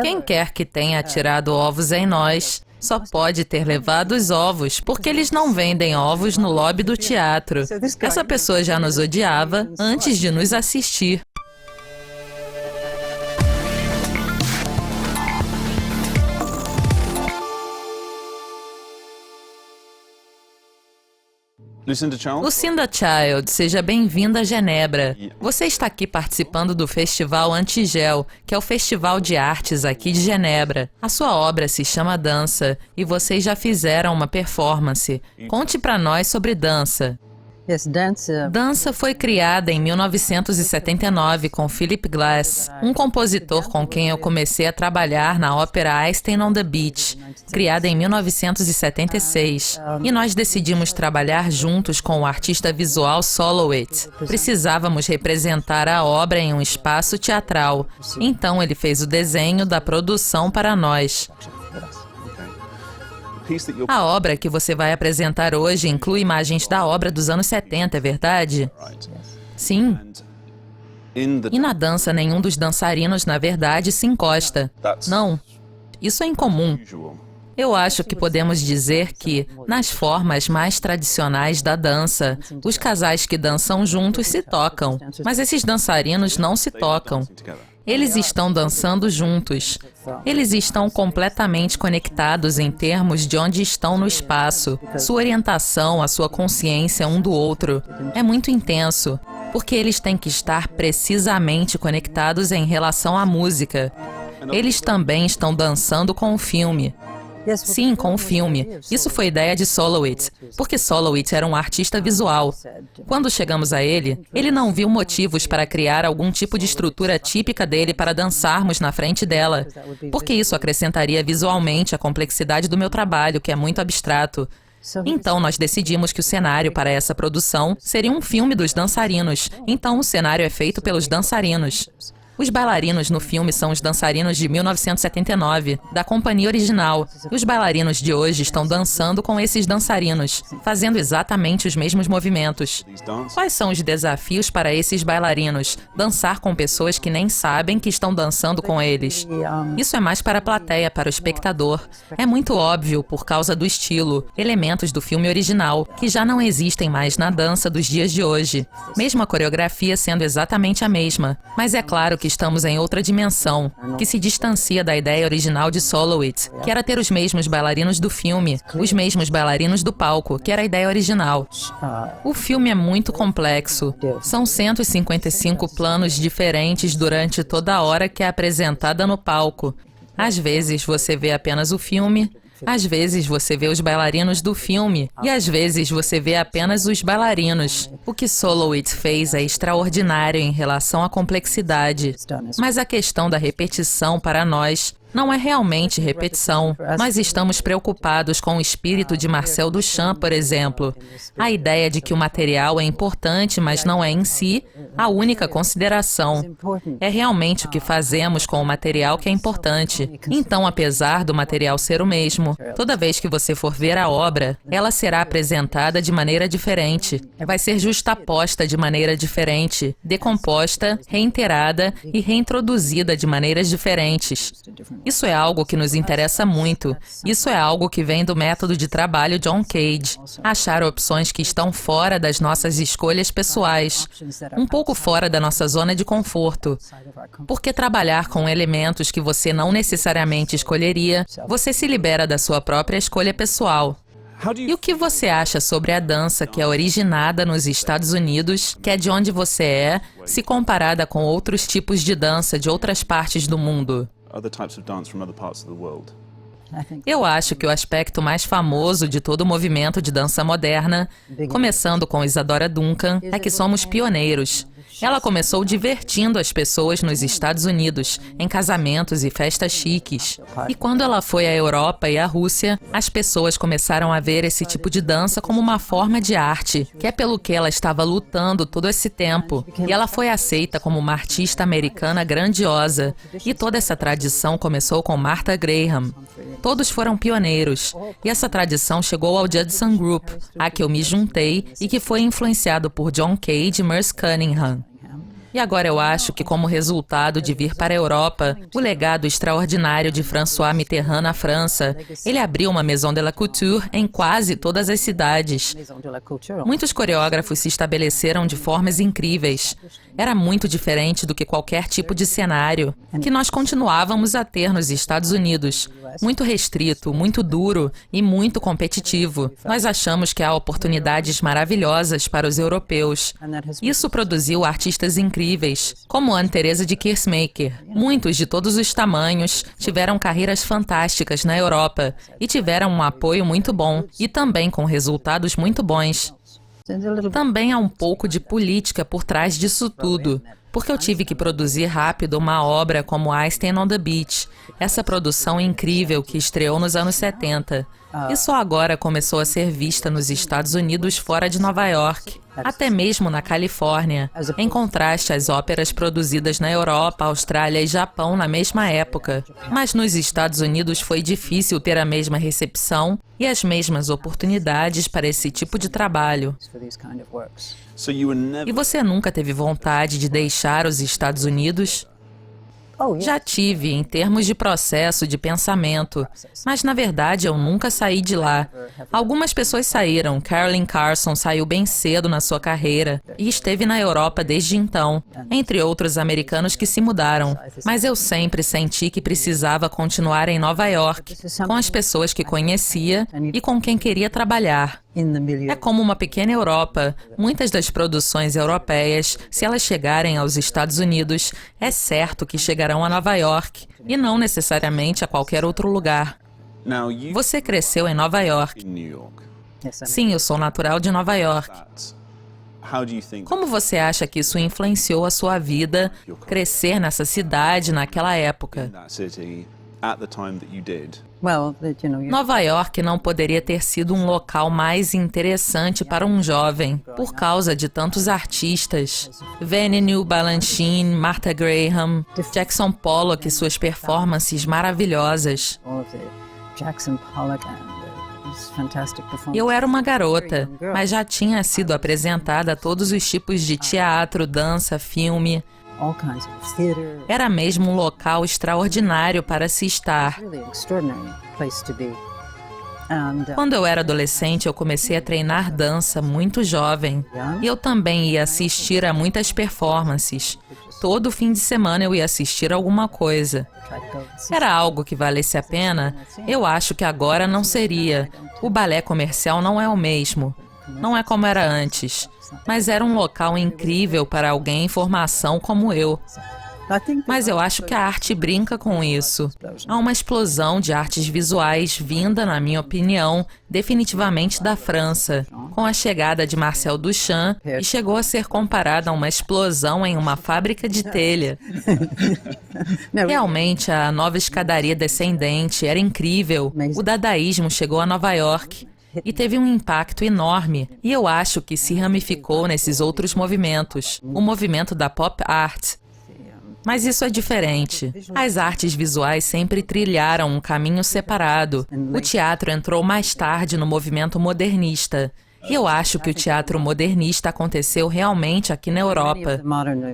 Quem quer que tenha atirado ovos em nós, só pode ter levado os ovos, porque eles não vendem ovos no lobby do teatro. Essa pessoa já nos odiava antes de nos assistir. Lucinda Child, seja bem-vinda a Genebra. Você está aqui participando do Festival Antigel, que é o festival de artes aqui de Genebra. A sua obra se chama Dança e vocês já fizeram uma performance. Conte para nós sobre Dança. Dança foi criada em 1979 com Philip Glass, um compositor com quem eu comecei a trabalhar na ópera Einstein on the Beach, criada em 1976. E nós decidimos trabalhar juntos com o artista visual Solowitz. Precisávamos representar a obra em um espaço teatral. Então ele fez o desenho da produção para nós. A obra que você vai apresentar hoje inclui imagens da obra dos anos 70, é verdade? Sim. E na dança, nenhum dos dançarinos, na verdade, se encosta. Não. Isso é incomum. Eu acho que podemos dizer que, nas formas mais tradicionais da dança, os casais que dançam juntos se tocam, mas esses dançarinos não se tocam. Eles estão dançando juntos. Eles estão completamente conectados em termos de onde estão no espaço. Sua orientação, a sua consciência um do outro é muito intenso, porque eles têm que estar precisamente conectados em relação à música. Eles também estão dançando com o filme. Sim, com o filme. Isso foi ideia de Solowitz, porque Solowitz era um artista visual. Quando chegamos a ele, ele não viu motivos para criar algum tipo de estrutura típica dele para dançarmos na frente dela, porque isso acrescentaria visualmente a complexidade do meu trabalho, que é muito abstrato. Então, nós decidimos que o cenário para essa produção seria um filme dos dançarinos. Então, o cenário é feito pelos dançarinos. Os bailarinos no filme são os dançarinos de 1979, da companhia original. E os bailarinos de hoje estão dançando com esses dançarinos, fazendo exatamente os mesmos movimentos. Quais são os desafios para esses bailarinos? Dançar com pessoas que nem sabem que estão dançando com eles. Isso é mais para a plateia, para o espectador. É muito óbvio por causa do estilo, elementos do filme original, que já não existem mais na dança dos dias de hoje. Mesmo a coreografia sendo exatamente a mesma. Mas é claro que estamos em outra dimensão, que se distancia da ideia original de Solowitz, que era ter os mesmos bailarinos do filme, os mesmos bailarinos do palco, que era a ideia original. O filme é muito complexo. São 155 planos diferentes durante toda a hora que é apresentada no palco. Às vezes você vê apenas o filme, às vezes você vê os bailarinos do filme e às vezes você vê apenas os bailarinos. O que Solowitz fez é extraordinário em relação à complexidade. Mas a questão da repetição para nós não é realmente repetição. Nós estamos preocupados com o espírito de Marcel Duchamp, por exemplo. A ideia de que o material é importante, mas não é em si a única consideração. É realmente o que fazemos com o material que é importante. Então, apesar do material ser o mesmo, toda vez que você for ver a obra, ela será apresentada de maneira diferente. Vai ser justaposta de maneira diferente, decomposta, reiterada e reintroduzida de maneiras diferentes. Isso é algo que nos interessa muito. Isso é algo que vem do método de trabalho John Cage. Achar opções que estão fora das nossas escolhas pessoais, um pouco fora da nossa zona de conforto. Porque trabalhar com elementos que você não necessariamente escolheria, você se libera da sua própria escolha pessoal. E o que você acha sobre a dança que é originada nos Estados Unidos, que é de onde você é, se comparada com outros tipos de dança de outras partes do mundo? Eu acho que o aspecto mais famoso de todo o movimento de dança moderna, começando com Isadora Duncan, é que somos pioneiros. Ela começou divertindo as pessoas nos Estados Unidos, em casamentos e festas chiques. E quando ela foi à Europa e à Rússia, as pessoas começaram a ver esse tipo de dança como uma forma de arte, que é pelo que ela estava lutando todo esse tempo. E ela foi aceita como uma artista americana grandiosa. E toda essa tradição começou com Martha Graham. Todos foram pioneiros. E essa tradição chegou ao Judson Group, a que eu me juntei e que foi influenciado por John Cage e Merce Cunningham. E agora eu acho que, como resultado de vir para a Europa, o legado extraordinário de François Mitterrand na França, ele abriu uma Maison de la Couture em quase todas as cidades. Muitos coreógrafos se estabeleceram de formas incríveis. Era muito diferente do que qualquer tipo de cenário que nós continuávamos a ter nos Estados Unidos. Muito restrito, muito duro e muito competitivo. Nós achamos que há oportunidades maravilhosas para os europeus. Isso produziu artistas incríveis, como Anne-Therese de Kersmaker. Muitos de todos os tamanhos tiveram carreiras fantásticas na Europa e tiveram um apoio muito bom e também com resultados muito bons. Também há um pouco de política por trás disso tudo, porque eu tive que produzir rápido uma obra como Einstein on the Beach, essa produção incrível que estreou nos anos 70. E só agora começou a ser vista nos Estados Unidos fora de Nova York, até mesmo na Califórnia, em contraste às óperas produzidas na Europa, Austrália e Japão na mesma época. Mas nos Estados Unidos foi difícil ter a mesma recepção e as mesmas oportunidades para esse tipo de trabalho. E você nunca teve vontade de deixar os Estados Unidos? Já tive, em termos de processo de pensamento, mas na verdade eu nunca saí de lá. Algumas pessoas saíram. Carolyn Carson saiu bem cedo na sua carreira e esteve na Europa desde então, entre outros americanos que se mudaram. Mas eu sempre senti que precisava continuar em Nova York, com as pessoas que conhecia e com quem queria trabalhar. É como uma pequena Europa. Muitas das produções europeias, se elas chegarem aos Estados Unidos, é certo que chegarão a Nova York, e não necessariamente a qualquer outro lugar. Você cresceu em Nova York. Sim, eu sou natural de Nova York. Como você acha que isso influenciou a sua vida, crescer nessa cidade naquela época? Nova York não poderia ter sido um local mais interessante para um jovem, por causa de tantos artistas. Vanity Balanchine, Martha Graham, Jackson Pollock e suas performances maravilhosas. Eu era uma garota, mas já tinha sido apresentada a todos os tipos de teatro, dança, filme. Era mesmo um local extraordinário para se estar. Quando eu era adolescente, eu comecei a treinar dança muito jovem. E eu também ia assistir a muitas performances. Todo fim de semana eu ia assistir alguma coisa. Era algo que valesse a pena? Eu acho que agora não seria. O balé comercial não é o mesmo. Não é como era antes. Mas era um local incrível para alguém em formação como eu. Mas eu acho que a arte brinca com isso. Há uma explosão de artes visuais vinda, na minha opinião, definitivamente da França, com a chegada de Marcel Duchamp, e chegou a ser comparada a uma explosão em uma fábrica de telha. Realmente, a nova escadaria descendente era incrível. O dadaísmo chegou a Nova York. E teve um impacto enorme, e eu acho que se ramificou nesses outros movimentos, o movimento da pop art. Mas isso é diferente. As artes visuais sempre trilharam um caminho separado. O teatro entrou mais tarde no movimento modernista. E eu acho que o teatro modernista aconteceu realmente aqui na Europa.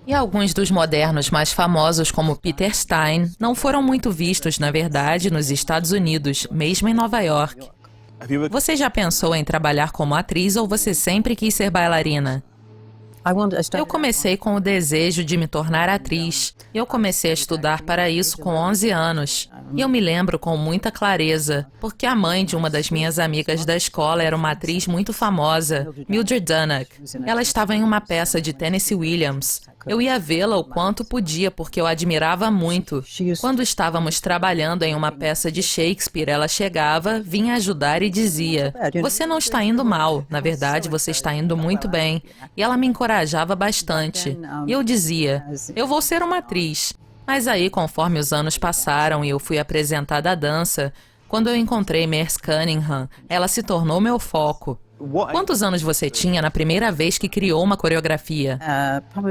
E alguns dos modernos mais famosos, como Peter Stein, não foram muito vistos, na verdade, nos Estados Unidos, mesmo em Nova York. Você já pensou em trabalhar como atriz ou você sempre quis ser bailarina? Eu comecei com o desejo de me tornar atriz. Eu comecei a estudar para isso com 11 anos. E eu me lembro com muita clareza, porque a mãe de uma das minhas amigas da escola era uma atriz muito famosa, Mildred Dunnock. Ela estava em uma peça de Tennessee Williams. Eu ia vê-la o quanto podia, porque eu admirava muito. Quando estávamos trabalhando em uma peça de Shakespeare, ela chegava, vinha ajudar e dizia: "Você não está indo mal, na verdade, você está indo muito bem." E ela me encorajava bastante. E eu dizia: "Eu vou ser uma atriz." Mas aí, conforme os anos passaram e eu fui apresentada à dança, quando eu encontrei Merce Cunningham, ela se tornou meu foco. Quantos anos você tinha na primeira vez que criou uma coreografia?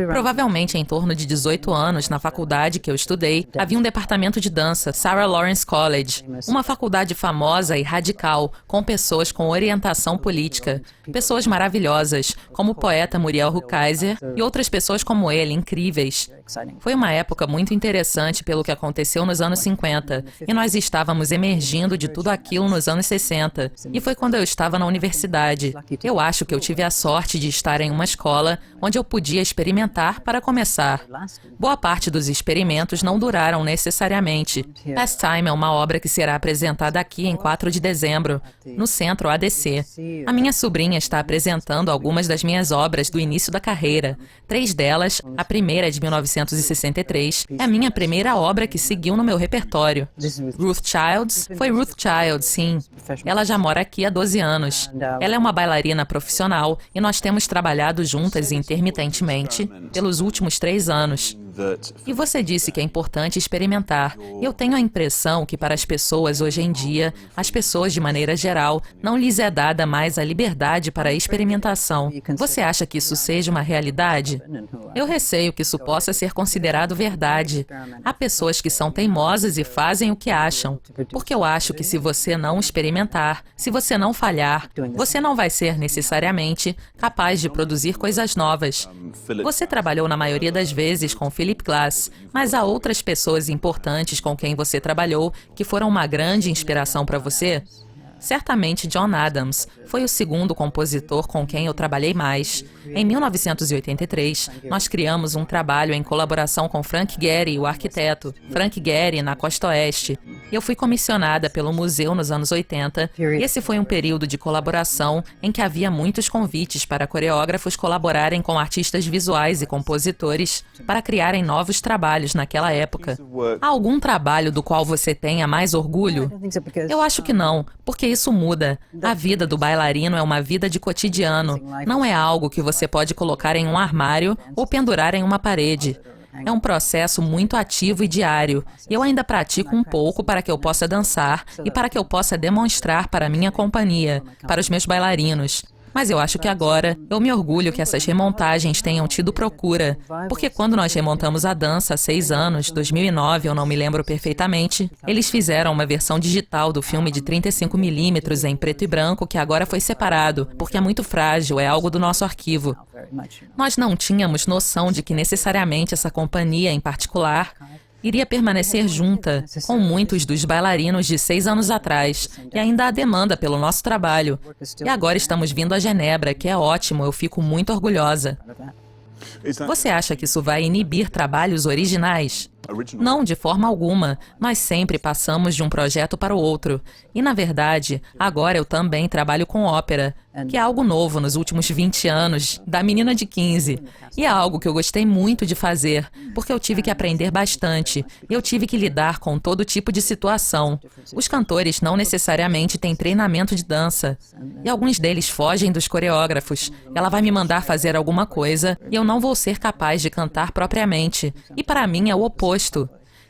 Provavelmente em torno de 18 anos, na faculdade que eu estudei, havia um departamento de dança, Sarah Lawrence College, uma faculdade famosa e radical, com pessoas com orientação política, pessoas maravilhosas, como o poeta Muriel Rukeyser e outras pessoas como ele, incríveis. Foi uma época muito interessante pelo que aconteceu nos anos 50, e nós estávamos emergindo de tudo aquilo nos anos 60, e foi quando eu estava na universidade. Eu acho que eu tive a sorte de estar em uma escola onde eu podia experimentar para começar. Boa parte dos experimentos não duraram necessariamente. Pastime é uma obra que será apresentada aqui em 4 de dezembro, no Centro ADC. A minha sobrinha está apresentando algumas das minhas obras do início da carreira. 3 delas, a primeira é de 1963, é a minha primeira obra que seguiu no meu repertório. Ruth Childs? Foi Ruth Childs, sim. Ela já mora aqui há 12 anos. Ela é uma bailarina profissional e nós temos trabalhado juntas intermitentemente pelos últimos 3 anos. E você disse que é importante experimentar. Eu tenho a impressão que para as pessoas hoje em dia, as pessoas de maneira geral, não lhes é dada mais a liberdade para a experimentação. Você acha que isso seja uma realidade? Eu receio que isso possa ser considerado verdade. Há pessoas que são teimosas e fazem o que acham. Porque eu acho que se você não experimentar, se você não falhar, você não vai ser necessariamente capaz de produzir coisas novas. Você trabalhou na maioria das vezes com Philip Glass, mas há outras pessoas importantes com quem você trabalhou que foram uma grande inspiração para você? Certamente John Adams foi o segundo compositor com quem eu trabalhei mais. Em 1983, nós criamos um trabalho em colaboração com Frank Gehry, o arquiteto. Frank Gehry, na Costa Oeste. Eu fui comissionada pelo museu nos anos 80, e esse foi um período de colaboração em que havia muitos convites para coreógrafos colaborarem com artistas visuais e compositores para criarem novos trabalhos naquela época. Há algum trabalho do qual você tenha mais orgulho? Eu acho que não, porque isso muda. A vida do bailarino é uma vida de cotidiano. Não é algo que você pode colocar em um armário ou pendurar em uma parede. É um processo muito ativo e diário. Eu ainda pratico um pouco para que eu possa dançar e para que eu possa demonstrar para a minha companhia, para os meus bailarinos. Mas eu acho que agora, eu me orgulho que essas remontagens tenham tido procura, porque quando nós remontamos a dança há 6 anos, 2009, eu não me lembro perfeitamente, eles fizeram uma versão digital do filme de 35mm em preto e branco que agora foi separado, porque é muito frágil, é algo do nosso arquivo. Nós não tínhamos noção de que necessariamente essa companhia em particular iria permanecer junta com muitos dos bailarinos de 6 anos atrás, e ainda há demanda pelo nosso trabalho. E agora estamos vindo a Genebra, que é ótimo, eu fico muito orgulhosa. Você acha que isso vai inibir trabalhos originais? Não, de forma alguma. Nós sempre passamos de um projeto para o outro. E, na verdade, agora eu também trabalho com ópera, que é algo novo nos últimos 20 anos, da menina de 15. E é algo que eu gostei muito de fazer, porque eu tive que aprender bastante. Eu tive que lidar com todo tipo de situação. Os cantores não necessariamente têm treinamento de dança. E alguns deles fogem dos coreógrafos. Ela vai me mandar fazer alguma coisa e eu não vou ser capaz de cantar propriamente. E para mim é o oposto.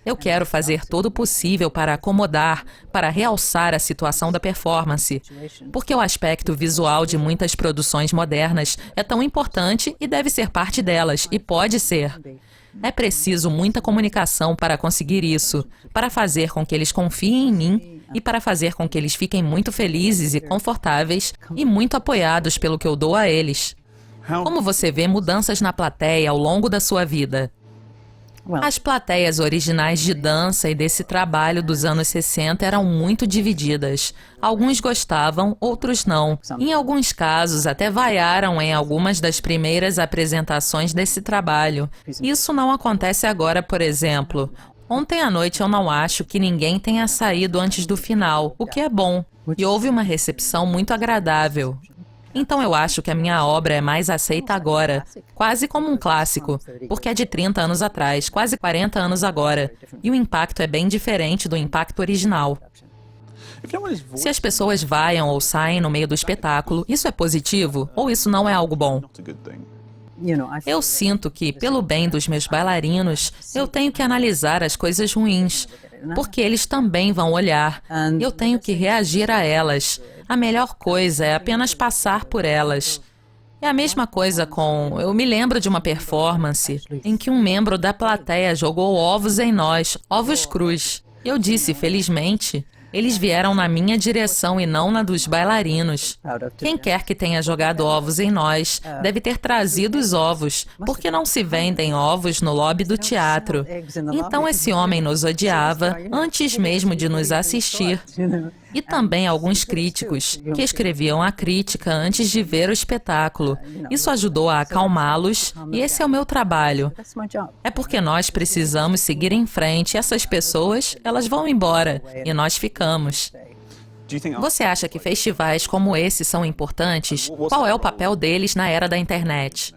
Eu quero fazer todo o possível para acomodar, para realçar a situação da performance, porque o aspecto visual de muitas produções modernas é tão importante e deve ser parte delas, e pode ser. É preciso muita comunicação para conseguir isso, para fazer com que eles confiem em mim e para fazer com que eles fiquem muito felizes e confortáveis e muito apoiados pelo que eu dou a eles. Como você vê mudanças na plateia ao longo da sua vida? As plateias originais de dança e desse trabalho dos anos 60 eram muito divididas. Alguns gostavam, outros não. Em alguns casos, até vaiaram em algumas das primeiras apresentações desse trabalho. Isso não acontece agora, por exemplo. Ontem à noite eu não acho que ninguém tenha saído antes do final, o que é bom. E houve uma recepção muito agradável. Então eu acho que a minha obra é mais aceita agora, quase como um clássico, porque é de 30 anos atrás, quase 40 anos agora, e o impacto é bem diferente do impacto original. Se as pessoas vaiam ou saem no meio do espetáculo, isso é positivo ou isso não é algo bom? Eu sinto que, pelo bem dos meus bailarinos, eu tenho que analisar as coisas ruins, porque eles também vão olhar. Eu tenho que reagir a elas. A melhor coisa é apenas passar por elas. É a mesma coisa com... Eu me lembro de uma performance em que um membro da plateia jogou ovos em nós, ovos crus. Eu disse, felizmente, eles vieram na minha direção e não na dos bailarinos. Quem quer que tenha jogado ovos em nós deve ter trazido os ovos, porque não se vendem ovos no lobby do teatro. Então esse homem nos odiava antes mesmo de nos assistir. E também alguns críticos, que escreviam a crítica antes de ver o espetáculo. Isso ajudou a acalmá-los, e esse é o meu trabalho. É porque nós precisamos seguir em frente, e essas pessoas, elas vão embora, e nós ficamos. Você acha que festivais como esse são importantes? Qual é o papel deles na era da internet?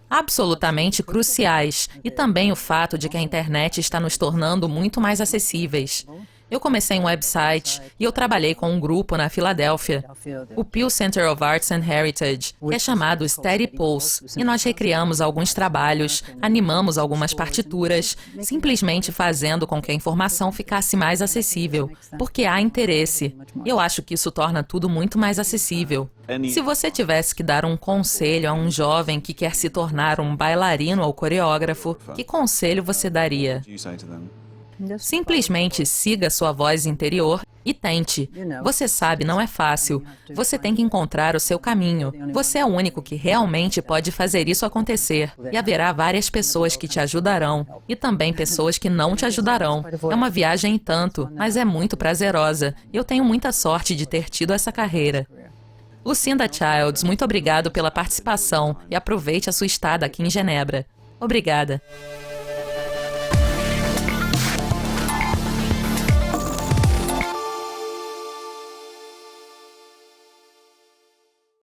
Absolutamente cruciais, e também o fato de que a internet está nos tornando muito mais acessíveis. Eu comecei um website e eu trabalhei com um grupo na Filadélfia, o Pew Center of Arts and Heritage, que é chamado Steady Pulse, e nós recriamos alguns trabalhos, animamos algumas partituras, simplesmente fazendo com que a informação ficasse mais acessível, porque há interesse. Eu acho que isso torna tudo muito mais acessível. Se você tivesse que dar um conselho a um jovem que quer se tornar um bailarino ou coreógrafo, que conselho você daria? Simplesmente siga sua voz interior e tente. Você sabe, não é fácil. Você tem que encontrar o seu caminho. Você é o único que realmente pode fazer isso acontecer. E haverá várias pessoas que te ajudarão. E também pessoas que não te ajudarão. É uma viagem e tanto, mas é muito prazerosa. Eu tenho muita sorte de ter tido essa carreira. Lucinda Childs, muito obrigado pela participação e aproveite a sua estada aqui em Genebra. Obrigada.